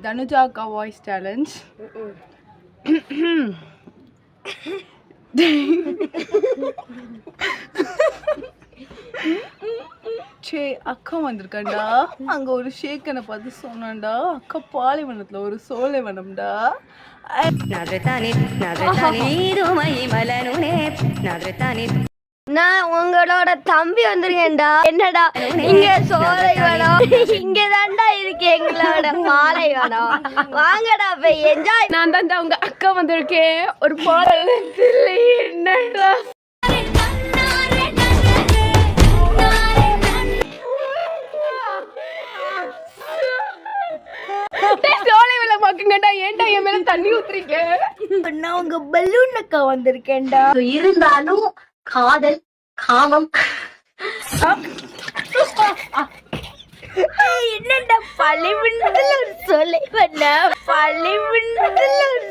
தனுஜா அக்கா voice challenge. சே அக்கா வந்திருக்காண்டா. அங்க ஒரு ஷேக்கனை பார்த்து சொன்னான்டா, அக்கா பாலைவனத்துல ஒரு சோலைவனம்டா. நான் உங்களோட தம்பி வந்திருக்கேன்டா. என்னடா இங்க சோலைவனம், இங்க தான்டா இருக்கு எங்களோட பாலைவனம். வாங்கடா போய் என்ஜாய். நான் தான் உங்க அக்கா வந்திருக்கேன். ஒரு பாடல் என்னடா சோலைவனம் பாக்குங்கடா. ஏன்டா என் மேல தண்ணி ஊத்துறீங்க? நான் உங்க பலூன் அக்கா வந்திருக்கேன்டா. இருந்தாலும் காதல் காமம் என்னடா பள்ளிவிண்டத்துல ஒரு சோலைவனம், பள்ளிவிண்டத்துல ஒரு